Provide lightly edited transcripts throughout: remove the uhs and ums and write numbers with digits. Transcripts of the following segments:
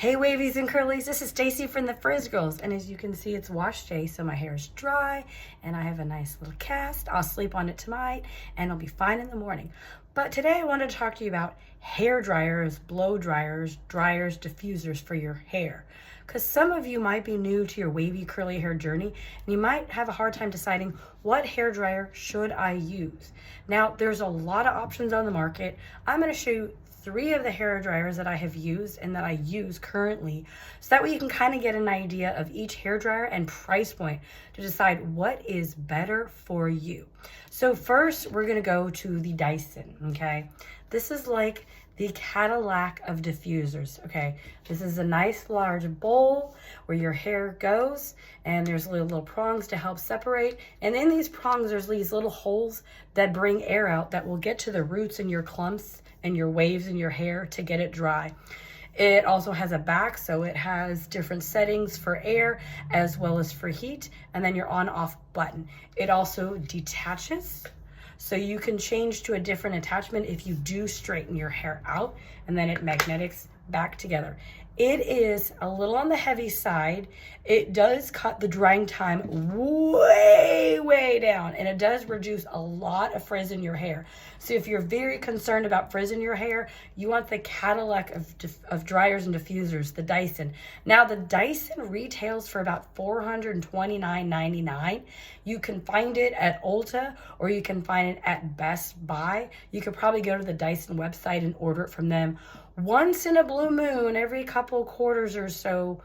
Hey wavies and curlies, this is Stacy from the Frizz Girls, and as you can see it's wash day, so my hair is dry and I have a nice little cast. I'll sleep on it tonight and I'll be fine in the morning. But today I wanted to talk to you about hair dryers, blow dryers, diffusers for your hair. Because some of you might be new to your wavy curly hair journey and you might have a hard time deciding what hair dryer should I use. Now there's a lot of options on the market. I'm going to show you 3 of the hair dryers that I have used and that I use currently, so that way you can kind of get an idea of each hair dryer and price point to decide what is better for you. So first we're going to go to the Dyson. Okay, this is like the Cadillac of diffusers. Okay, this is a nice large bowl where your hair goes, and there's little prongs to help separate, and in these prongs there's these little holes that bring air out that will get to the roots and your clumps and your waves in your hair to get it dry. It also has a back, so it has different settings for air as well as for heat, and then your on-off button. It also detaches, so you can change to a different attachment if you do straighten your hair out, and then it magnetics back together. It is a little on the heavy side. It does cut the drying time way down, and it does reduce a lot of frizz in your hair. So if you're very concerned about frizz in your hair, you want the Cadillac of dryers and diffusers, the Dyson. Now the Dyson retails for about $429.99. You can find it at Ulta or you can find it at Best Buy. You could probably go to the Dyson website and order it from them. Once in a blue moon, every couple quarters or so,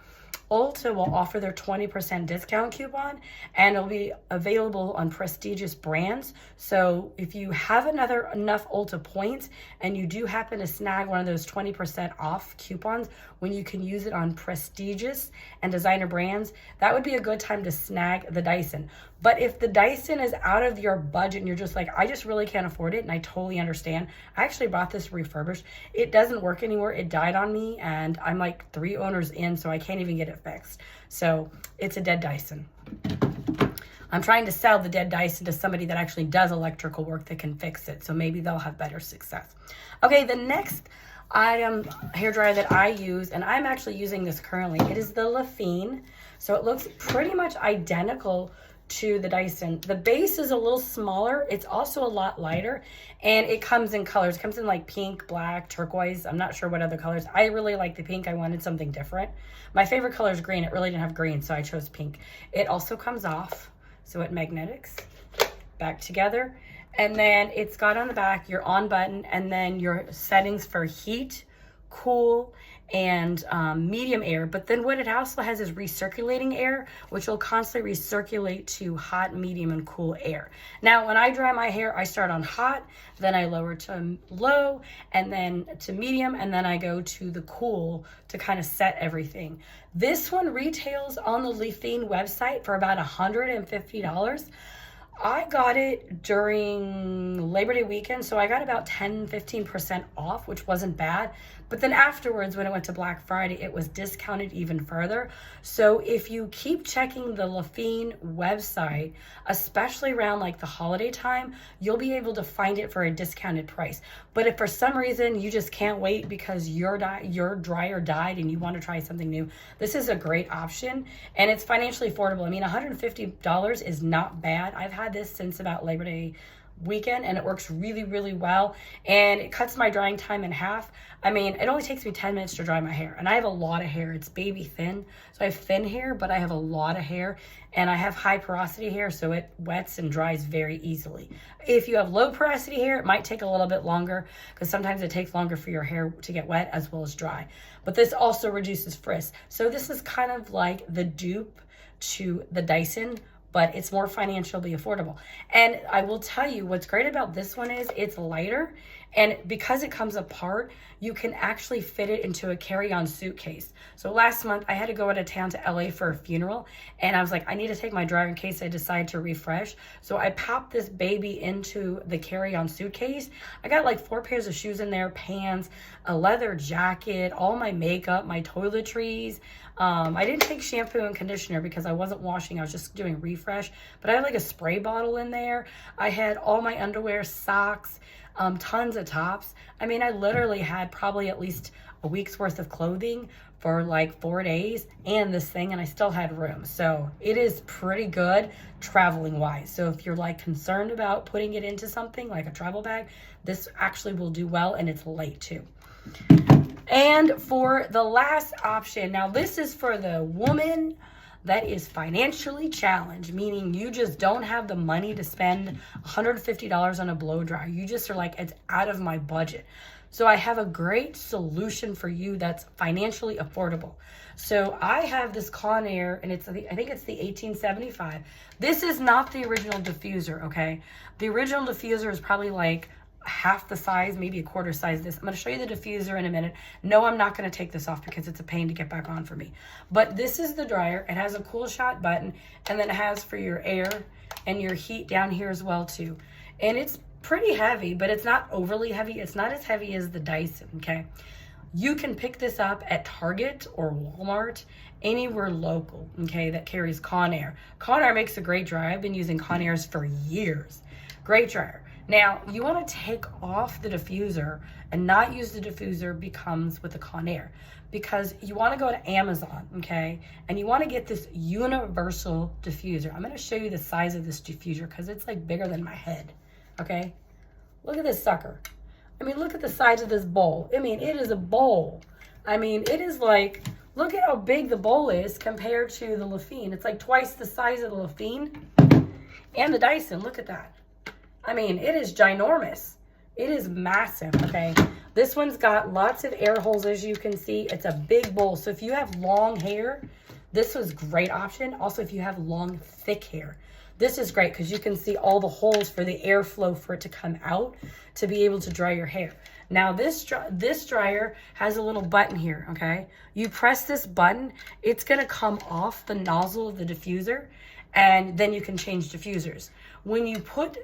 Ulta will offer their 20% discount coupon, and it'll be available on prestigious brands. So if you have enough Ulta points and you do happen to snag one of those 20% off coupons when you can use it on prestigious and designer brands, that would be a good time to snag the Dyson. But if the Dyson is out of your budget and you're just like, I just really can't afford it, and I totally understand. I actually bought this refurbished. It doesn't work anymore. It died on me, and I'm like 3 owners in, so I can't even get it fixed. So it's a dead Dyson. I'm trying to sell the dead Dyson to somebody that actually does electrical work that can fix it, so maybe they'll have better success. Okay, the next item, hair dryer that I use, and I'm actually using this currently, it is the Lafine. So it looks pretty much identical to the Dyson. The base is a little smaller. It's also a lot lighter, and it comes in colors. It comes in like pink, black, turquoise. I'm not sure what other colors. I really like the pink. I wanted something different. My favorite color is green. It really didn't have green, so I chose pink. It also comes off, so it magnetics back together. And then it's got on the back your on button, and then your settings for heat, cool, and medium air. But then what it also has is recirculating air, which will constantly recirculate to hot, medium, and cool air. Now when I dry my hair, I start on hot, then I lower to low, and then to medium, and then I go to the cool to kind of set everything. This one retails on the Lafine website for about $150. I got it during Labor Day weekend, so I got about 10-15% off, which wasn't bad. But then afterwards, when it went to Black Friday, it was discounted even further. So if you keep checking the Lafine website, especially around like the holiday time, you'll be able to find it for a discounted price. But if for some reason you just can't wait because your dryer died and you want to try something new, this is a great option, and it's financially affordable. I mean, $150 is not bad. I've had this since about Labor Day weekend, and it works really well, and it cuts my drying time in half. I mean, it only takes me 10 minutes to dry my hair, and I have a lot of hair. It's baby thin, so I have thin hair, but I have a lot of hair, and I have high porosity hair, so it wets and dries very easily. If you have low porosity hair, it might take a little bit longer, because sometimes it takes longer for your hair to get wet as well as dry. But this also reduces frizz. So this is kind of like the dupe to the Dyson, but it's more financially affordable. And I will tell you what's great about this one is it's lighter, and because it comes apart, you can actually fit it into a carry-on suitcase. So last month I had to go out of town to LA for a funeral, and I was like, I need to take my dryer in case I decide to refresh. So I popped this baby into the carry-on suitcase. I got like 4 pairs of shoes in there, pants, a leather jacket, all my makeup, my toiletries. I didn't take shampoo and conditioner because I wasn't washing. I was just doing refresh, but I had like a spray bottle in there. I had all my underwear, socks, tons of tops. I mean, I literally had probably at least a week's worth of clothing for like 4 days and this thing, and I still had room. So it is pretty good traveling wise. So if you're like concerned about putting it into something like a travel bag, this actually will do well, and it's light too. And for the last option, now this is for the woman that is financially challenged, meaning you just don't have the money to spend $150 on a blow dryer. You just are like, it's out of my budget. So I have a great solution for you that's financially affordable. So I have this Conair, and I think it's the 1875. This is not the original diffuser, okay? The original diffuser is probably like half the size, maybe a quarter size this. I'm going to show you the diffuser in a minute. No, I'm not going to take this off because it's a pain to get back on for me. But this is the dryer. It has a cool shot button, and then it has for your air and your heat down here as well too. And it's pretty heavy, but it's not overly heavy. It's not as heavy as the Dyson, okay? You can pick this up at Target or Walmart, anywhere local, okay, that carries Conair. Conair makes a great dryer. I've been using Conairs for years. Great dryer. Now, you want to take off the diffuser and not use the diffuser becomes with the Conair, because you want to go to Amazon, okay? And you want to get this universal diffuser. I'm going to show you the size of this diffuser because it's like bigger than my head, okay? Look at this sucker. I mean, look at the size of this bowl. I mean, it is a bowl. I mean, it is like, look at how big the bowl is compared to the Lafine. It's like twice the size of the Lafine and the Dyson. Look at that. I mean, it is ginormous. It is massive, okay? This one's got lots of air holes, as you can see. It's a big bowl. So if you have long hair, this was a great option. Also, if you have long, thick hair, this is great because you can see all the holes for the airflow for it to come out to be able to dry your hair. Now, this dryer has a little button here, okay? You press this button, it's going to come off the nozzle of the diffuser, and then you can change diffusers. When you put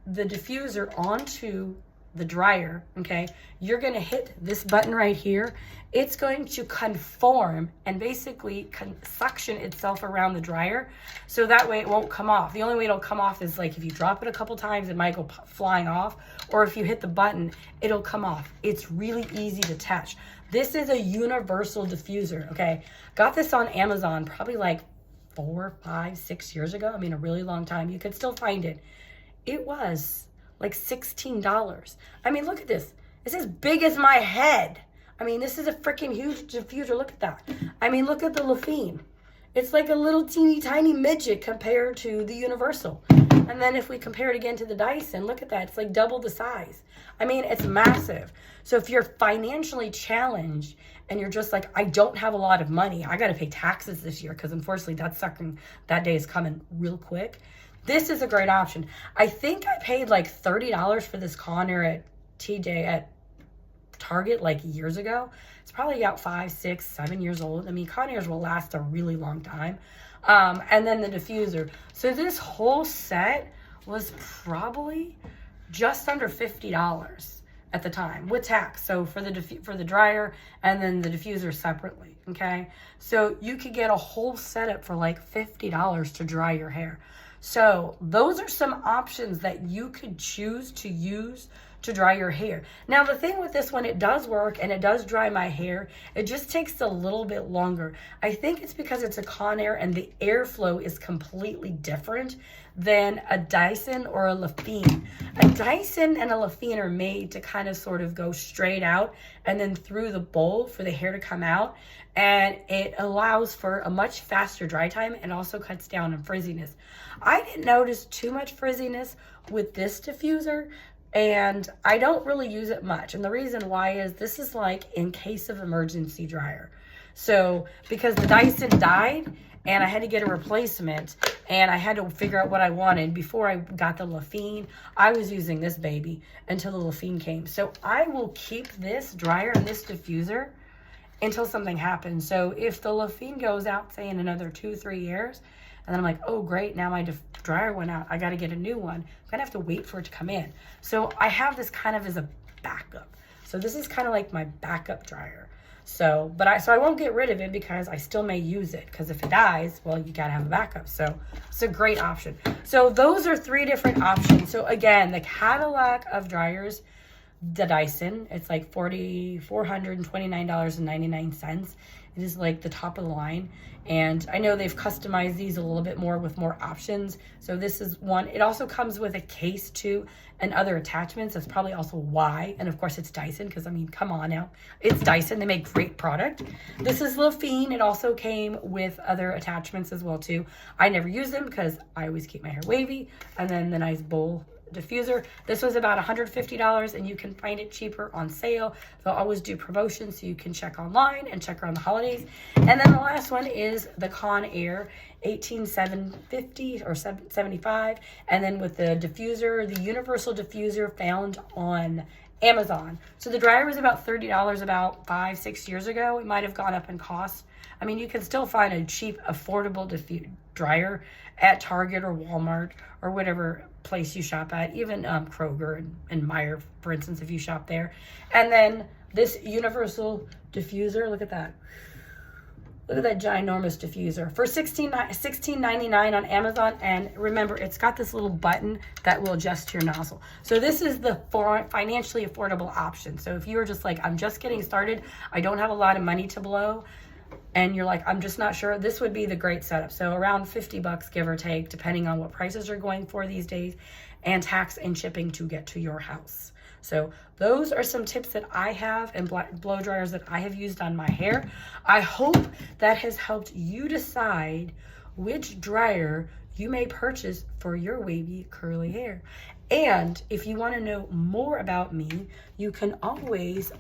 the diffuser onto the dryer, okay, you're going to hit this button right here. It's going to conform and basically suction itself around the dryer, so that way it won't come off. The only way it'll come off is like if you drop it a couple times, it might go flying off, or if you hit the button, it'll come off. It's really easy to touch. This is a universal diffuser, okay? Got this on Amazon probably like 4, 5, 6 years ago. I mean, a really long time. You could still find it. It was like $16. I mean, look at this. It's as big as my head. I mean, this is a freaking huge diffuser. Look at that. I mean, look at the Lafine. It's like a little teeny tiny midget compared to the Universal. And then if we compare it again to the Dyson, look at that. It's like double the size. I mean, it's massive. So if you're financially challenged and you're just like, I don't have a lot of money, I got to pay taxes this year because unfortunately that day is coming real quick. This is a great option. I think I paid like $30 for this Conair at Target like years ago. It's probably about 5, 6, 7 years old. I mean, Conairs will last a really long time. And then the diffuser. So this whole set was probably just under $50 at the time with tax. So for the dryer and then the diffuser separately, okay? So you could get a whole setup for like $50 to dry your hair. So those are some options that you could choose to use to dry your hair. Now, the thing with this one, it does work and it does dry my hair. It just takes a little bit longer. I think it's because it's a Conair and the airflow is completely different than a Dyson or a Lafine. A Dyson and a Lafine are made to kind of sort of go straight out and then through the bowl for the hair to come out. And it allows for a much faster dry time and also cuts down on frizziness. I didn't notice too much frizziness with this diffuser, and I don't really use it much. And the reason why is this is like in case of emergency dryer. So because the Dyson died and I had to get a replacement and I had to figure out what I wanted before I got the Lafine, I was using this baby until the Lafine came. So I will keep this dryer and this diffuser until something happens. So if the Lafine goes out, say in another 2-3 years, and then I'm like, oh great, now my dryer went out, I gotta get a new one. I'm gonna have to wait for it to come in. So I have this kind of as a backup. So this is kind of like my backup dryer. So I won't get rid of it because I still may use it, because if it dies, well, you gotta have a backup. So it's a great option. So those are 3 different options. So again, the Cadillac of dryers, the Dyson. It's like $429.99. It is like the top of the line. And I know they've customized these a little bit more with more options. So this is one. It also comes with a case too and other attachments. That's probably also why. And of course it's Dyson, because I mean, come on now. It's Dyson. They make great product. This is Lafine. It also came with other attachments as well too. I never use them because I always keep my hair wavy. And then the nice bowl diffuser. This was about $150, and you can find it cheaper on sale. They'll always do promotions, so you can check online and check around the holidays. And then the last one is the Conair 18750 or 75, and then with the diffuser, the universal diffuser, found on Amazon. So the dryer was about $30 about 5-6 years ago. It might have gone up in cost. I mean, you can still find a cheap, affordable dryer at Target or Walmart or whatever place you shop at, even Kroger and Meijer, for instance, if you shop there. And then this universal diffuser, look at that. Look at that ginormous diffuser for $16.99 on Amazon. And remember, it's got this little button that will adjust your nozzle. So this is the financially affordable option. So if you were just like, I'm just getting started, I don't have a lot of money to blow, and you're like, I'm just not sure, this would be the great setup. So around $50, give or take, depending on what prices are going for these days, and tax and shipping to get to your house. So those are some tips that I have and blow dryers that I have used on my hair. I hope that has helped you decide which dryer you may purchase for your wavy curly hair. And if you want to know more about me, you can always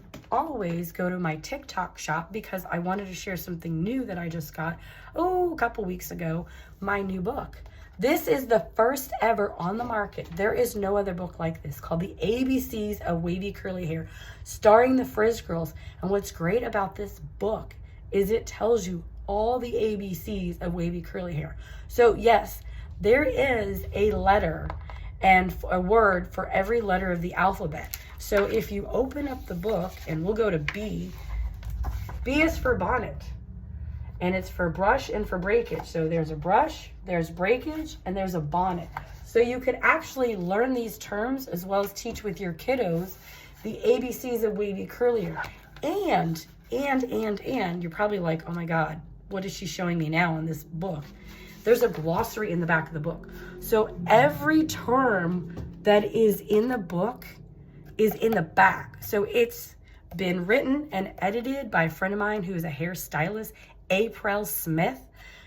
go to my TikTok shop, because I wanted to share something new that I just got a couple weeks ago, my new book. This is the first ever on the market. There is no other book like this, called The ABCs of Wavy Curly Hair, starring the Frizz Girls. And what's great about this book is it tells you all the ABCs of wavy curly hair. So yes, there is a letter and a word for every letter of the alphabet. So if you open up the book, and we'll go to B. B is for bonnet, and it's for brush and for breakage. So there's a brush, there's breakage, and there's a bonnet. So you could actually learn these terms as well as teach with your kiddos the ABCs of wavy curly hair. And you're probably like, oh my God, what is she showing me now in this book? There's a glossary in the back of the book. So every term that is in the book is in the back. So it's been written and edited by a friend of mine who is a hairstylist, April Smith.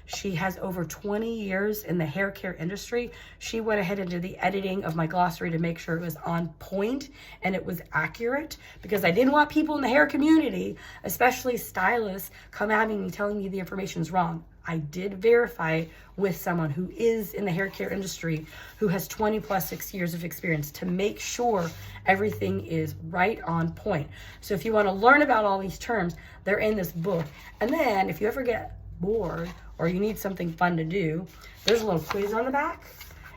She has over 20 years in the hair care industry. She went ahead and did the editing of my glossary to make sure it was on point and it was accurate, because I didn't want people in the hair community, especially stylists, come at me telling me the information's wrong. I did verify it with someone who is in the hair care industry, who has 6 years of experience, to make sure everything is right on point. So if you want to learn about all these terms, they're in this book. And then if you ever get bored or you need something fun to do, there's a little quiz on the back.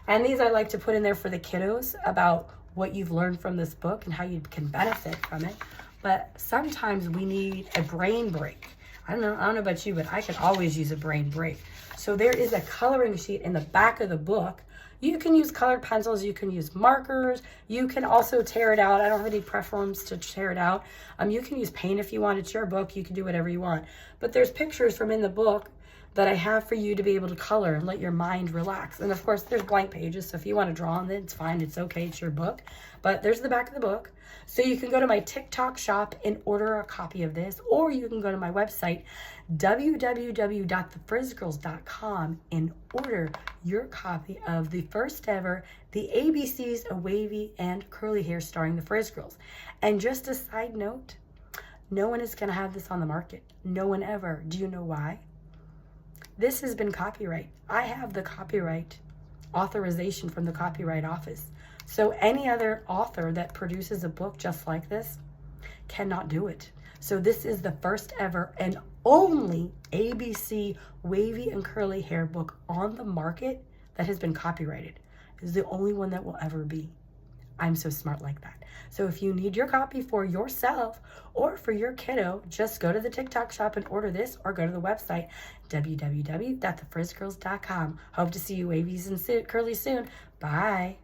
And these I like to put in there for the kiddos about what you've learned from this book and how you can benefit from it. But sometimes we need a brain break. I don't know about you, but I can always use a brain break. So there is a coloring sheet in the back of the book. You can use colored pencils, you can use markers, you can also tear it out. I don't have any preference to tear it out. You can use paint if you want. It's your book, you can do whatever you want. But there's pictures from in the book that I have for you to be able to color and let your mind relax. And of course, there's blank pages, so if you want to draw on it, it's fine, it's okay, it's your book. But there's the back of the book. So you can go to my TikTok shop and order a copy of this, or you can go to my website, www.thefrizzgirls.com, and order your copy of the first ever The ABCs of Wavy and Curly Hair, starring the Frizz Girls. And just a side note, no one is going to have this on the market. No one ever. Do you know why? This has been copyright. I have the copyright authorization from the Copyright Office. So any other author that produces a book just like this cannot do it. So this is the first ever and only ABC wavy and curly hair book on the market that has been copyrighted. It's the only one that will ever be. I'm so smart like that. So if you need your copy for yourself or for your kiddo, just go to the TikTok shop and order this, or go to the website, www.thefrizzgirls.com. Hope to see you wavies and curly soon. Bye.